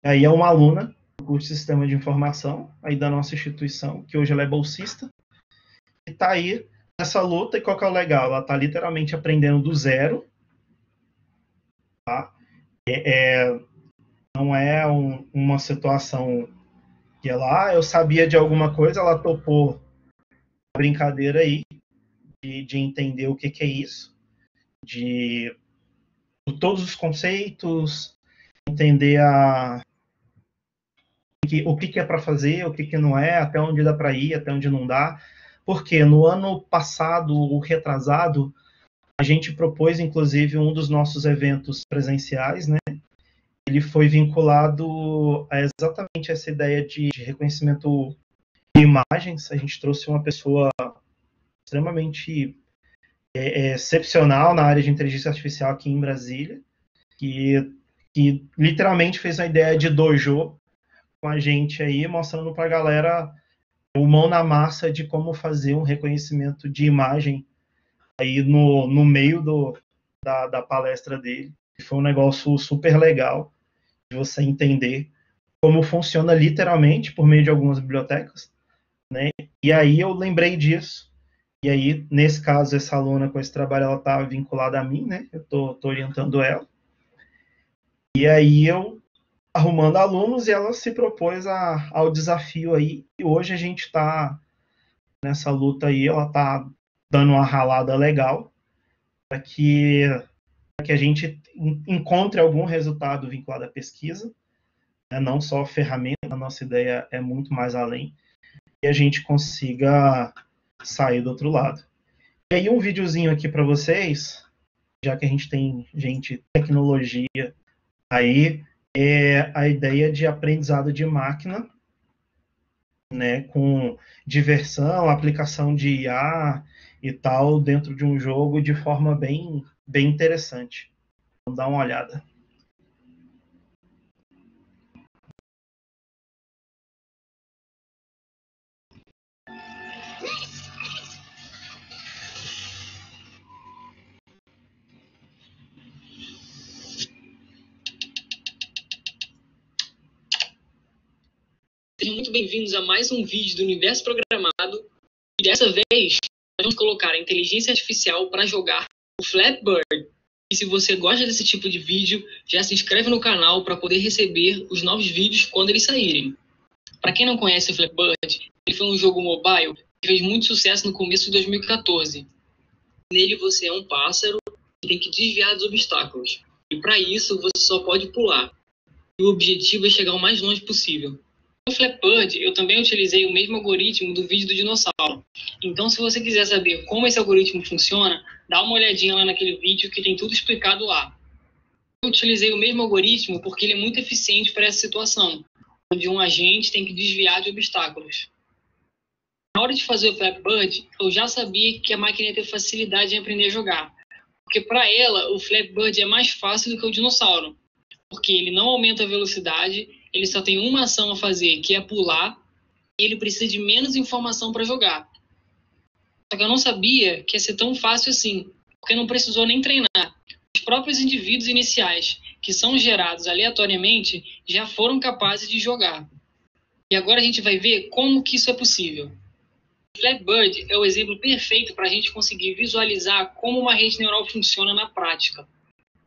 A: Aí é uma aluna do curso de Sistema de Informação, aí da nossa instituição, que hoje ela é bolsista, e está aí nessa luta, e qual que é o legal? Ela está literalmente aprendendo do zero, tá? Não é uma situação que ela, eu sabia de alguma coisa, ela topou a brincadeira aí, de entender o que é isso, de todos os conceitos, entender o que é para fazer, o que não é, até onde dá para ir, até onde não dá. Porque no ano passado, o retrasado, a gente propôs, inclusive, um dos nossos eventos presenciais, né? Ele foi vinculado a exatamente essa ideia de reconhecimento de imagens. A gente trouxe uma pessoa extremamente excepcional na área de inteligência artificial aqui em Brasília, que literalmente fez uma ideia de dojo com a gente aí, mostrando para a galera o mão na massa de como fazer um reconhecimento de imagem aí no meio da palestra dele. Foi um negócio super legal de você entender como funciona literalmente por meio de algumas bibliotecas, né? E aí eu lembrei disso. E aí, nesse caso, essa aluna com esse trabalho, ela está vinculada a mim, né? Eu tô orientando ela. E aí eu arrumando alunos e ela se propôs ao desafio aí. E hoje a gente está nessa luta aí, ela está dando uma ralada legal para que a gente encontre algum resultado vinculado à pesquisa, né? Não só ferramenta, a nossa ideia é muito mais além, e a gente consiga sair do outro lado. E aí um videozinho aqui para vocês, já que a gente tem gente tecnologia aí, é a ideia de aprendizado de máquina, né, com diversão, aplicação de IA e tal, dentro de um jogo de forma bem interessante. Vamos dar uma olhada.
B: Sejam muito bem-vindos a mais um vídeo do Universo Programado. E dessa vez, nós vamos colocar a inteligência artificial para jogar o Flappy Bird. E se você gosta desse tipo de vídeo, já se inscreve no canal para poder receber os novos vídeos quando eles saírem. Para quem não conhece o Flappy Bird, ele foi um jogo mobile que fez muito sucesso no começo de 2014. Nele você é um pássaro e tem que desviar dos obstáculos. E para isso você só pode pular. E o objetivo é chegar o mais longe possível. No Flappy Bird, eu também utilizei o mesmo algoritmo do vídeo do dinossauro. Então, se você quiser saber como esse algoritmo funciona, dá uma olhadinha lá naquele vídeo que tem tudo explicado lá. Eu utilizei o mesmo algoritmo porque ele é muito eficiente para essa situação, onde um agente tem que desviar de obstáculos. Na hora de fazer o Flappy Bird, eu já sabia que a máquina ia ter facilidade em aprender a jogar, porque para ela o Flappy Bird é mais fácil do que o dinossauro, porque ele não aumenta a velocidade, ele só tem uma ação a fazer, que é pular, e ele precisa de menos informação para jogar. Só que eu não sabia que ia ser tão fácil assim, porque não precisou nem treinar. Os próprios indivíduos iniciais
C: que são gerados aleatoriamente já foram capazes de jogar. E agora a gente vai ver como que isso é possível. Flappy Bird é o exemplo perfeito para a gente conseguir visualizar como uma rede neural funciona na prática.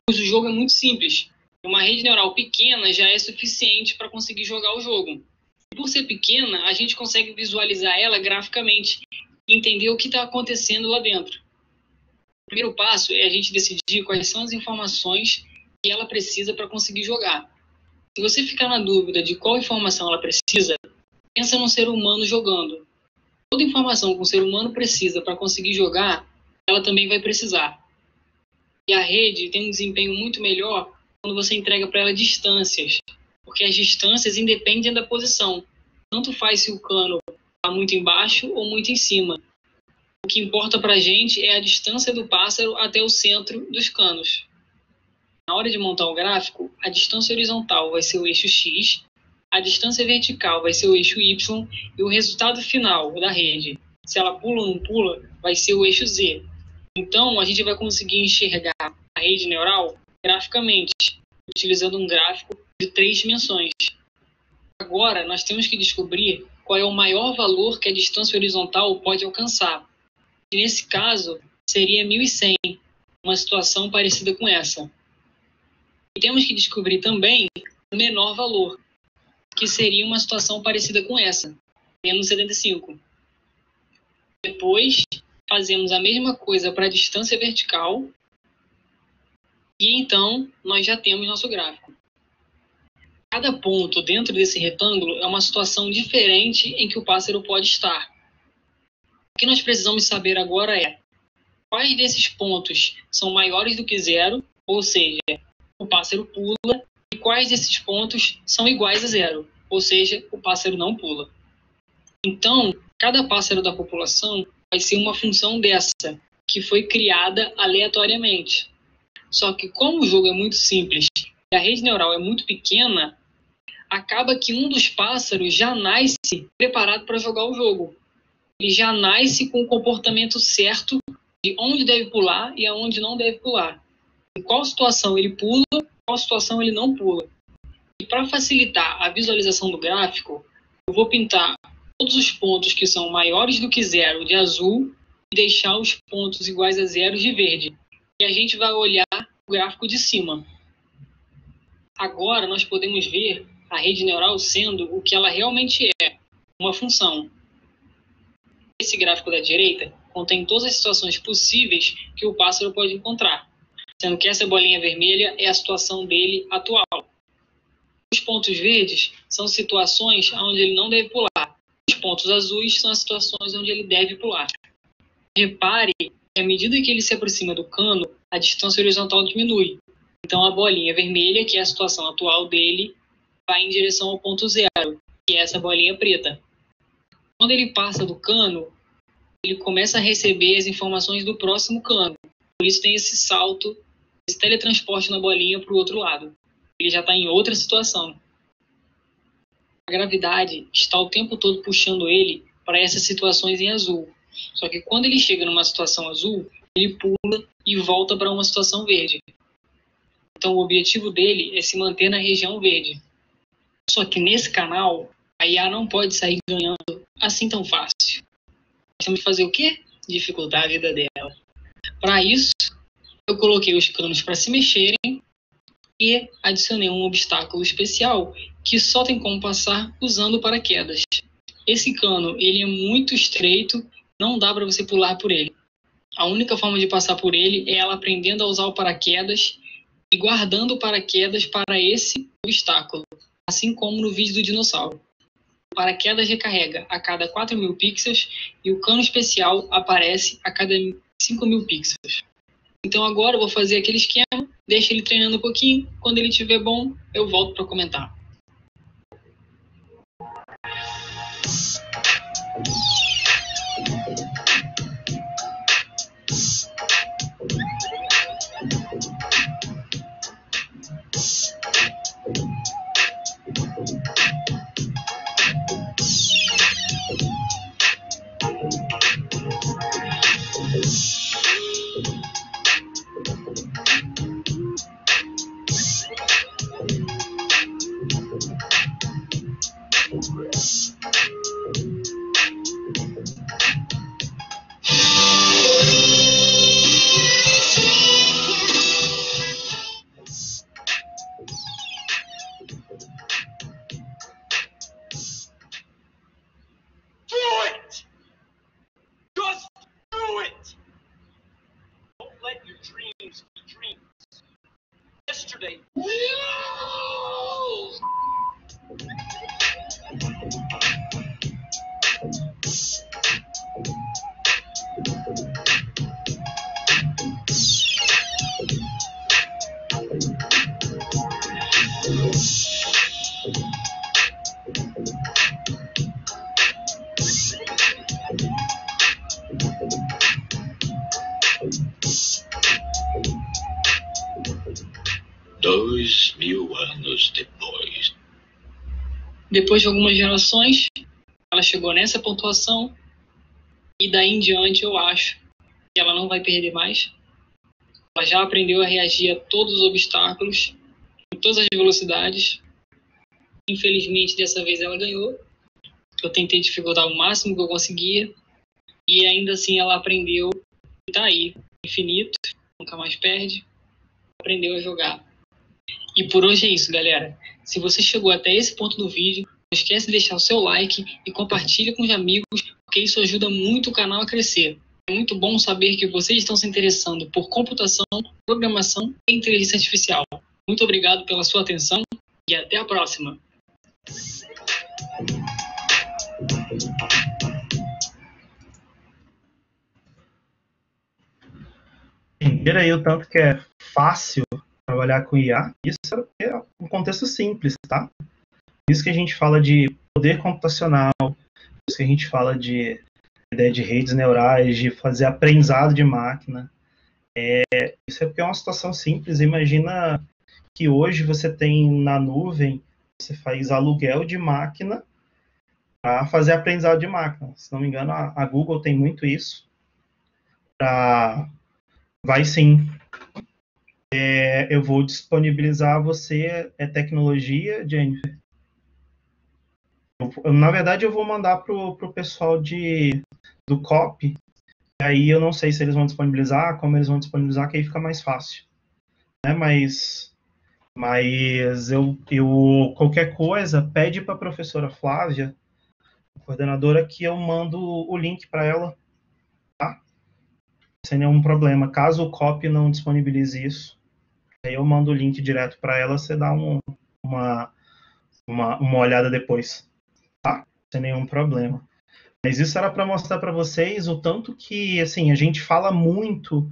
C: Pois o jogo é muito simples. Uma rede neural pequena já é suficiente para conseguir jogar o jogo. Por ser pequena, a gente consegue visualizar ela graficamente e entender o que está acontecendo lá dentro. O primeiro passo é a gente decidir quais são as informações que ela precisa para conseguir jogar. Se você ficar na dúvida de qual informação ela precisa, pensa num ser humano jogando. Toda informação que um ser humano precisa para conseguir jogar, ela também vai precisar. E a rede tem um desempenho muito melhor quando você entrega para ela distâncias, porque as distâncias independem da posição. Tanto faz se o cano está muito embaixo ou muito em cima. O que importa para a gente é a distância do pássaro até o centro dos canos. Na hora de montar o gráfico, a distância horizontal vai ser o eixo X, a distância vertical vai ser o eixo Y e o resultado final da rede, se ela pula ou não pula, vai ser o eixo Z. Então, a gente vai conseguir enxergar a rede neural graficamente, utilizando um gráfico de 3 dimensões. Agora, nós temos que descobrir qual é o maior valor que a distância horizontal pode alcançar. E nesse caso, seria 1100, uma situação parecida com essa. E temos que descobrir também o menor valor, que seria uma situação parecida com essa, menos 75. Depois, fazemos a mesma coisa para a distância vertical e então nós já temos nosso gráfico. Cada ponto dentro desse retângulo é uma situação diferente em que o pássaro pode estar. O que nós precisamos saber agora é quais desses pontos são maiores do que zero, ou seja, o pássaro pula, e quais desses pontos são iguais a zero, ou seja, o pássaro não pula. Então, cada pássaro da população vai ser uma função dessa, que foi criada aleatoriamente. Só que como o jogo é muito simples e a rede neural é muito pequena, acaba que um dos pássaros já nasce preparado para jogar o jogo. Ele já nasce com o comportamento certo de onde deve pular e aonde não deve pular. Em qual situação ele pula, em qual situação ele não pula. E para facilitar a visualização do gráfico, eu vou pintar todos os pontos que são maiores do que zero de azul e deixar os pontos iguais a zero de verde. E a gente vai olhar o gráfico de cima. Agora nós podemos ver a rede neural sendo o que ela realmente é, uma função. Esse gráfico da direita contém todas as situações possíveis que o pássaro pode encontrar, sendo que essa bolinha vermelha é a situação dele atual. Os pontos verdes são situações onde ele não deve pular. Os pontos azuis são as situações onde ele deve pular. Repare que à medida que ele se aproxima do cano, a distância horizontal diminui. Então a bolinha vermelha, que é a situação atual dele, vai em direção ao ponto zero, que é essa bolinha preta. Quando ele passa do cano, ele começa a receber as informações do próximo cano. Por isso tem esse salto, esse teletransporte na bolinha para o outro lado. Ele já está em outra situação. A gravidade está o tempo todo puxando ele para essas situações em azul. Só que quando ele chega numa situação azul, ele pula e volta para uma situação verde. Então o objetivo dele é se manter na região verde. Só que nesse canal, a IA não pode sair ganhando assim tão fácil. Nós temos que fazer o quê? Dificultar a vida dela. Para isso, eu coloquei os canos para se mexerem e adicionei um obstáculo especial que só tem como passar usando o paraquedas. Esse cano ele é muito estreito, não dá para você pular por ele. A única forma de passar por ele é ela aprendendo a usar o paraquedas e guardando o paraquedas para esse obstáculo, assim como no vídeo do dinossauro. O paraquedas recarrega a cada 4.000 pixels e o cano especial aparece a cada 5.000 pixels. Então agora eu vou fazer aquele esquema, deixa ele treinando um pouquinho, quando ele estiver bom, eu volto para comentar. yesterday.
B: Dois mil anos depois.
C: Depois de algumas gerações, ela chegou nessa pontuação e daí em diante eu acho que ela não vai perder mais. Ela já aprendeu a reagir a todos os obstáculos, em todas as velocidades. Infelizmente, dessa vez ela ganhou. Eu tentei dificultar o máximo que eu conseguia e ainda assim ela aprendeu e tá aí, infinito, nunca mais perde, aprendeu a jogar. E por hoje é isso, galera. Se você chegou até esse ponto do vídeo, não esquece de deixar o seu like e compartilha com os amigos, porque isso ajuda muito o canal a crescer. É muito bom saber que vocês estão se interessando por computação, programação e inteligência artificial. Muito obrigado pela sua atenção e até a próxima.
A: Entender aí o tanto que é fácil trabalhar com IA, isso é um contexto simples, tá? Isso que a gente fala de poder computacional, isso que a gente fala de ideia de redes neurais, de fazer aprendizado de máquina. Isso é porque é uma situação simples. Imagina que hoje você tem na nuvem, você faz aluguel de máquina para fazer aprendizado de máquina. Se não me engano, a Google tem muito isso. Vai sim. Eu vou disponibilizar a você tecnologia, Jennifer. Na verdade, eu vou mandar pro pessoal do COP. Aí eu não sei se eles vão disponibilizar, como eles vão disponibilizar, que aí fica mais fácil. Né? Mas eu qualquer coisa, pede para a professora Flávia, coordenadora, que eu mando o link para ela, tá? Sem nenhum problema. Caso o COP não disponibilize isso, aí eu mando o link direto para ela, você dá uma olhada depois, tá? Sem nenhum problema. Mas isso era para mostrar para vocês o tanto que, assim, a gente fala muito,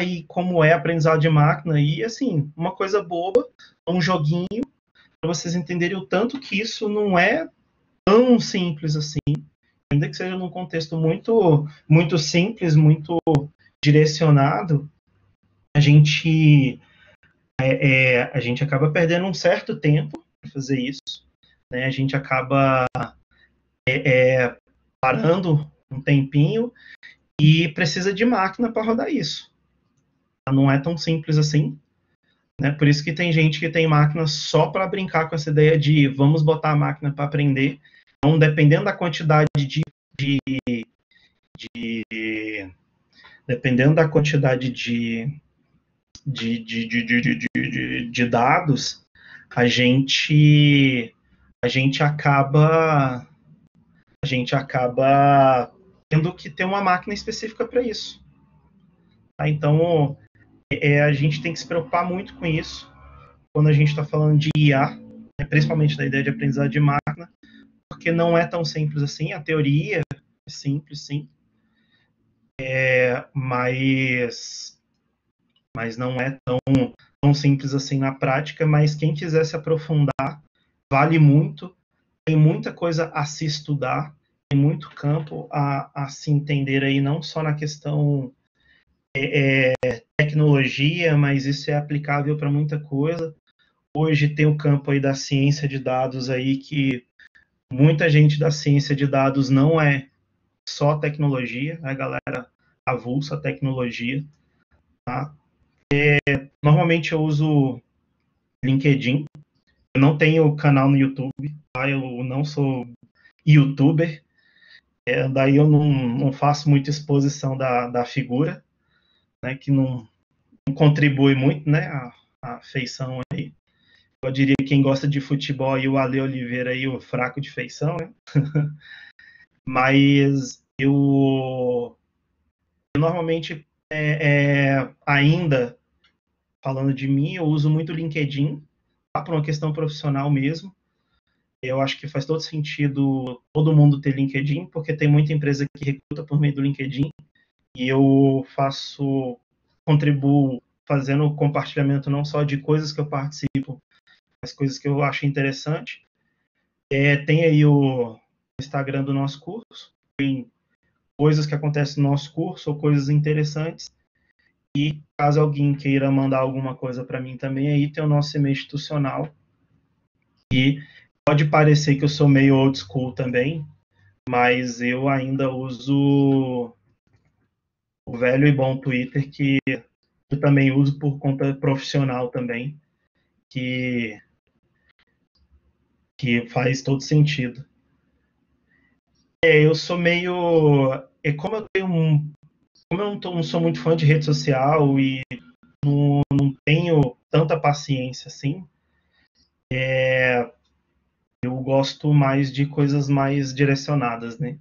A: e como é aprendizado de máquina, e, assim, uma coisa boba, um joguinho, para vocês entenderem o tanto que isso não é tão simples assim, ainda que seja num contexto muito, muito simples, muito direcionado, a gente acaba perdendo um certo tempo para fazer isso, né? A gente acaba parando um tempinho e precisa de máquina para rodar isso. Não é tão simples assim, né? Por isso que tem gente que tem máquina só para brincar com essa ideia de vamos botar a máquina para aprender. Então, dependendo da quantidade dependendo da quantidade de dados, a gente acaba tendo que ter uma máquina específica para isso. Tá? Então, a gente tem que se preocupar muito com isso quando a gente está falando de IA, né, principalmente da ideia de aprendizado de máquina, porque não é tão simples assim. A teoria é simples, sim, mas não é tão simples assim na prática. Mas quem quiser se aprofundar, vale muito. Tem muita coisa a se estudar, tem muito campo a se entender aí, não só na questão tecnologia, mas isso é aplicável para muita coisa. Hoje tem o campo aí da ciência de dados aí, que muita gente da ciência de dados não é só tecnologia, a galera avulsa a tecnologia, tá? Normalmente eu uso LinkedIn, eu não tenho canal no YouTube, tá? Eu não sou youtuber, daí eu não faço muita exposição da figura, né, que não contribui muito, né, a feição aí. Eu diria que quem gosta de futebol e o Ale Oliveira aí, o fraco de feição, né? Mas eu normalmente ainda falando de mim, eu uso muito o LinkedIn, tá? Por uma questão profissional mesmo. Eu acho que faz todo sentido todo mundo ter LinkedIn, porque tem muita empresa que recruta por meio do LinkedIn, e eu contribuo fazendo compartilhamento não só de coisas que eu participo, mas coisas que eu acho interessante. Tem aí o Instagram do nosso curso, tem coisas que acontecem no nosso curso ou coisas interessantes. E caso alguém queira mandar alguma coisa para mim também, aí tem o nosso e-mail institucional. E pode parecer que eu sou meio old school também, mas eu ainda uso o velho e bom Twitter, que eu também uso por conta profissional também, que faz todo sentido. Eu sou meio... como eu tenho como eu não sou muito fã de rede social e não tenho tanta paciência assim, eu gosto mais de coisas mais direcionadas, né?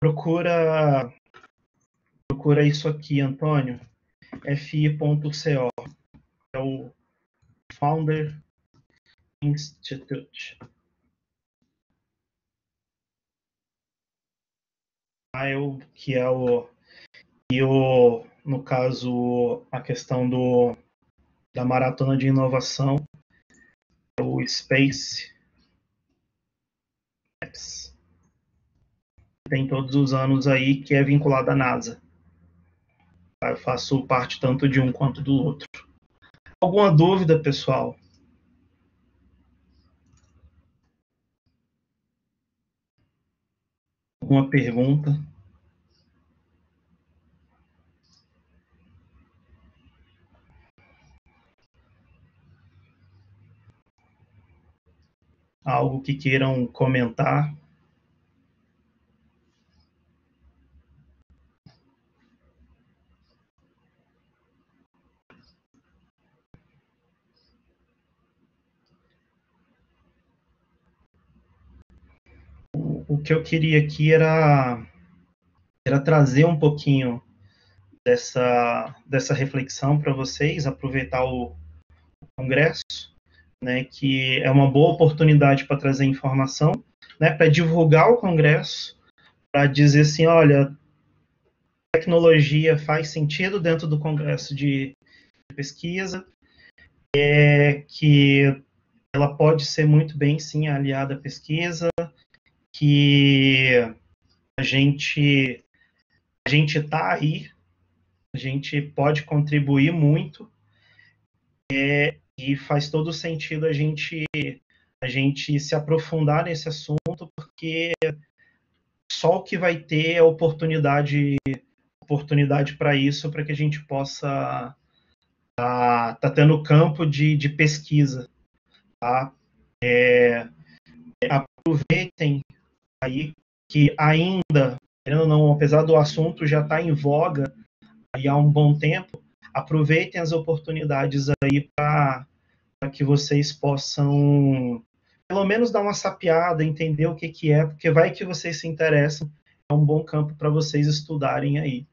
A: Procura isso aqui, Antônio, fi.co, é o Founder Institute. Que é no caso, a questão da maratona de inovação, o Space X. Tem todos os anos aí, que é vinculado à NASA. Eu faço parte tanto de um quanto do outro. Alguma dúvida, pessoal? Alguma pergunta? Algo que queiram comentar? O que eu queria aqui era trazer um pouquinho dessa reflexão para vocês, aproveitar o congresso, né, que é uma boa oportunidade para trazer informação, né, para divulgar o congresso, para dizer assim, olha, tecnologia faz sentido dentro do congresso de pesquisa, que ela pode ser muito bem, sim, aliada à pesquisa, que a gente está aí, a gente pode contribuir muito, e faz todo sentido a gente se aprofundar nesse assunto, porque só o que vai ter é oportunidade para isso, para que a gente possa tá tendo campo de pesquisa, tá? Aproveitem aí que ainda, querendo ou não, apesar do assunto já estar em voga aí há um bom tempo, aproveitem as oportunidades aí para que vocês possam pelo menos dar uma sapiada, entender o que é, porque vai que vocês se interessam, é um bom campo para vocês estudarem aí.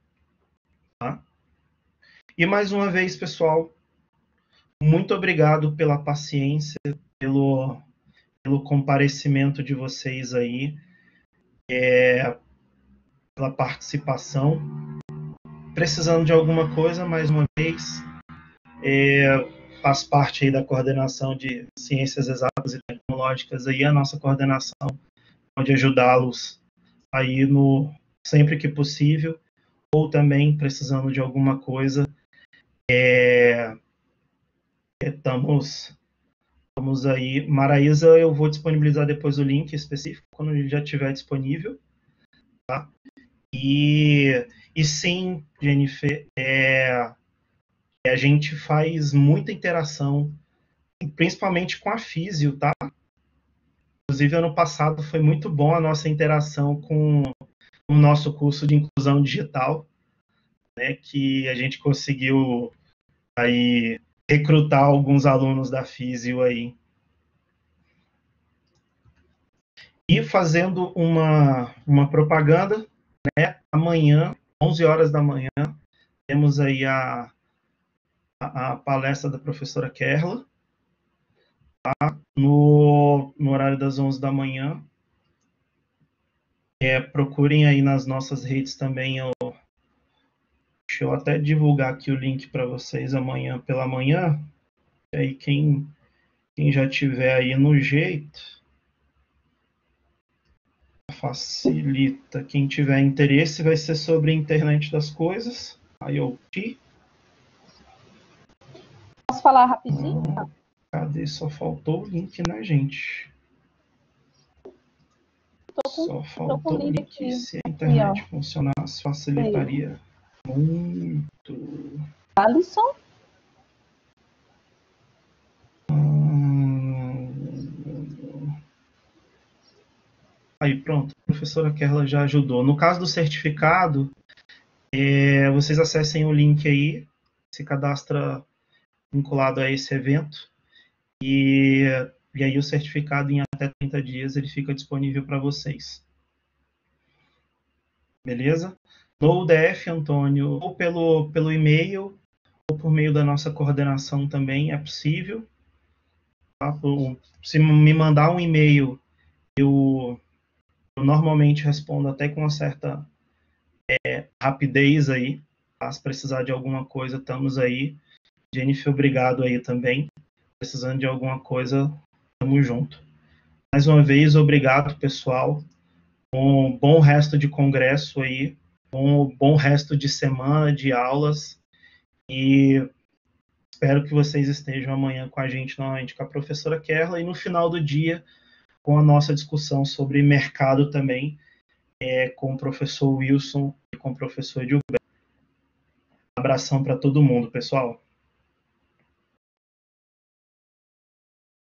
A: Tá? E mais uma vez, pessoal, muito obrigado pela paciência, pelo comparecimento de vocês aí, pela participação. Precisando de alguma coisa, mais uma vez, faz parte aí da coordenação de ciências exatas e tecnológicas aí, a nossa coordenação pode ajudá-los aí sempre que possível, ou também precisando de alguma coisa, estamos aí. Maraísa, eu vou disponibilizar depois o link específico quando ele já estiver disponível, tá? E sim, Jennifer, a gente faz muita interação, principalmente com a Físio, tá? Inclusive, ano passado foi muito bom a nossa interação com o nosso curso de inclusão digital, né, que a gente conseguiu aí recrutar alguns alunos da Físio aí. E fazendo uma propaganda, né, amanhã, 11 horas da manhã, temos aí a palestra da professora Kerla, tá? No horário das 11 da manhã. Procurem aí nas nossas redes também. Deixa eu até divulgar aqui o link para vocês amanhã pela manhã. E aí quem já tiver aí no jeito, facilita. Quem tiver interesse, vai ser sobre a internet das coisas, IoT.
D: Posso falar rapidinho?
A: Cadê? Só faltou o link, né, gente? Só faltou o link.
D: Aqui.
A: Se a internet funcionasse, facilitaria muito.
D: Alisson?
A: Aí, pronto. A professora Kerla já ajudou. No caso do certificado, vocês acessem o link aí, se cadastra vinculado a esse evento, e aí o certificado em até 30 dias ele fica disponível para vocês. Beleza? No UDF, Antônio, ou pelo e-mail, ou por meio da nossa coordenação também é possível. Tá? Se me mandar um e-mail, eu normalmente respondo até com uma certa rapidez aí. Tá? Se precisar de alguma coisa, estamos aí. Jennifer, obrigado aí também. Precisando de alguma coisa, estamos junto. Mais uma vez, obrigado, pessoal. Um bom resto de congresso aí. Um bom resto de semana, de aulas. E espero que vocês estejam amanhã com a gente, novamente, com a professora Kerla. E no final do dia, com a nossa discussão sobre mercado também, com o professor Wilson e com o professor Gilberto. Um abração para todo mundo, pessoal.